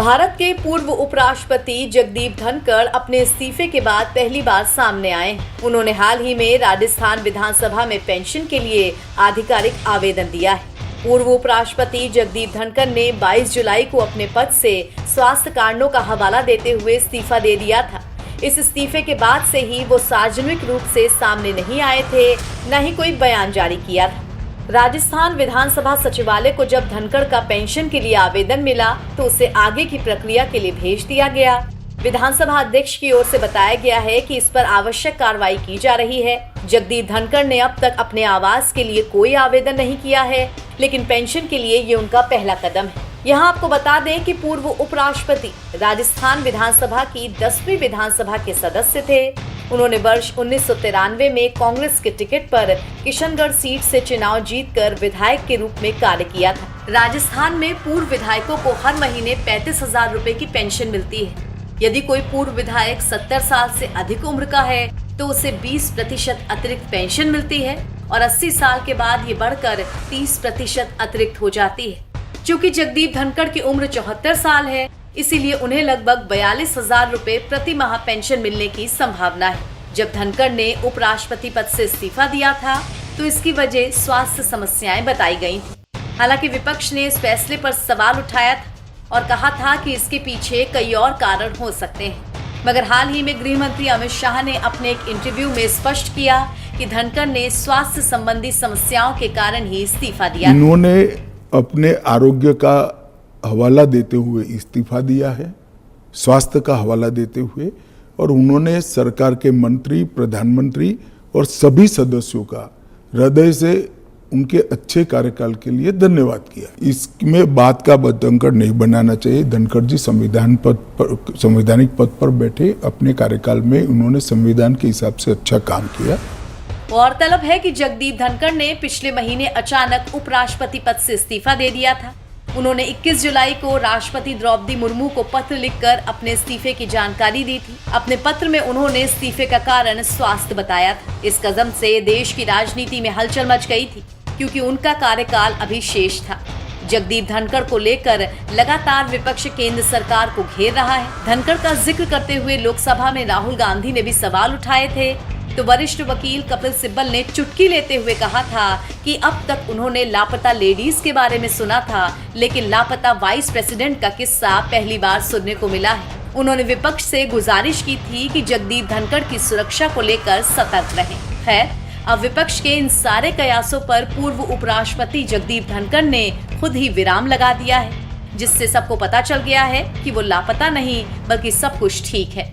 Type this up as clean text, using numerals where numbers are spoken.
भारत के पूर्व उपराष्ट्रपति जगदीप धनखड़ अपने इस्तीफे के बाद पहली बार सामने आए। उन्होंने हाल ही में राजस्थान विधानसभा में पेंशन के लिए आधिकारिक आवेदन दिया है। पूर्व उपराष्ट्रपति जगदीप धनखड़ ने 22 जुलाई को अपने पद से स्वास्थ्य कारणों का हवाला देते हुए इस्तीफा दे दिया था। इस इस्तीफे के बाद से ही वो सार्वजनिक रूप से सामने नहीं आए थे, न ही कोई बयान जारी किया था। राजस्थान विधानसभा सचिवालय को जब धनखड़ का पेंशन के लिए आवेदन मिला तो उसे आगे की प्रक्रिया के लिए भेज दिया गया। विधानसभा अध्यक्ष की ओर से बताया गया है कि इस पर आवश्यक कार्रवाई की जा रही है। जगदीप धनखड़ ने अब तक अपने आवास के लिए कोई आवेदन नहीं किया है, लेकिन पेंशन के लिए ये उनका पहला कदम है। यहाँ आपको बता दें कि पूर्व उपराष्ट्रपति राजस्थान विधानसभा की 10वीं विधानसभा के सदस्य थे। उन्होंने वर्ष 1993 में कांग्रेस के टिकट पर किशनगढ़ सीट से चुनाव जीतकर विधायक के रूप में कार्य किया था। राजस्थान में पूर्व विधायकों को हर महीने 35,000 रुपए की पेंशन मिलती है। यदि कोई पूर्व विधायक 70 साल से अधिक उम्र का है तो उसे 20% अतिरिक्त पेंशन मिलती है और 80 साल के बाद ये बढ़कर 30% अतिरिक्त हो जाती है। चूँकि जगदीप धनखड़ की उम्र 74 साल है, इसीलिए उन्हें लगभग 42,000 रुपए प्रति माह पेंशन मिलने की संभावना है। जब धनखड़ ने उपराष्ट्रपति पद से इस्तीफा दिया था तो इसकी वजह स्वास्थ्य समस्याएं बताई गई थी। हालांकि विपक्ष ने इस फैसले पर सवाल उठाया था और कहा था कि इसके पीछे कई और कारण हो सकते हैं। मगर हाल ही में गृह मंत्री अमित शाह ने अपने एक इंटरव्यू में स्पष्ट किया कि धनखड़ ने स्वास्थ्य संबंधी समस्याओं के कारण ही इस्तीफा दिया। इन्होंने अपने आरोग्य का हवाला देते हुए इस्तीफा दिया है, स्वास्थ्य का हवाला देते हुए, और उन्होंने सरकार के मंत्री, प्रधानमंत्री और सभी सदस्यों का हृदय से उनके अच्छे कार्यकाल के लिए धन्यवाद किया। इसमें बात का बतंगड़ नहीं बनाना चाहिए। धनखड़ जी संवैधानिक पद पर बैठे, अपने कार्यकाल में उन्होंने संविधान के हिसाब से अच्छा काम किया। गौरतलब है कि जगदीप धनखड़ ने पिछले महीने अचानक उपराष्ट्रपति पद से इस्तीफा दे दिया था। उन्होंने 21 जुलाई को राष्ट्रपति द्रौपदी मुर्मू को पत्र लिखकर अपने इस्तीफे की जानकारी दी थी। अपने पत्र में उन्होंने इस्तीफे का कारण स्वास्थ्य बताया था। इस कदम से देश की राजनीति में हलचल मच गई थी, क्योंकि उनका कार्यकाल अभी शेष था। जगदीप धनखड़ को लेकर लगातार विपक्ष केंद्र सरकार को घेर रहा है। धनखड़ का जिक्र करते हुए लोकसभा में राहुल गांधी ने भी सवाल उठाए थे, तो वरिष्ठ वकील कपिल सिब्बल ने चुटकी लेते हुए कहा था कि अब तक उन्होंने लापता लेडीज के बारे में सुना था, लेकिन लापता वाइस प्रेसिडेंट का किस्सा पहली बार सुनने को मिला है। उन्होंने विपक्ष से गुजारिश की थी कि जगदीप धनखड़ की सुरक्षा को लेकर सतर्क रहें। खैर, अब विपक्ष के इन सारे कयासों पर पूर्व उपराष्ट्रपति जगदीप धनखड़ ने खुद ही विराम लगा दिया है, जिससे सबको पता चल गया है कि वो लापता नहीं बल्कि सब कुछ ठीक है।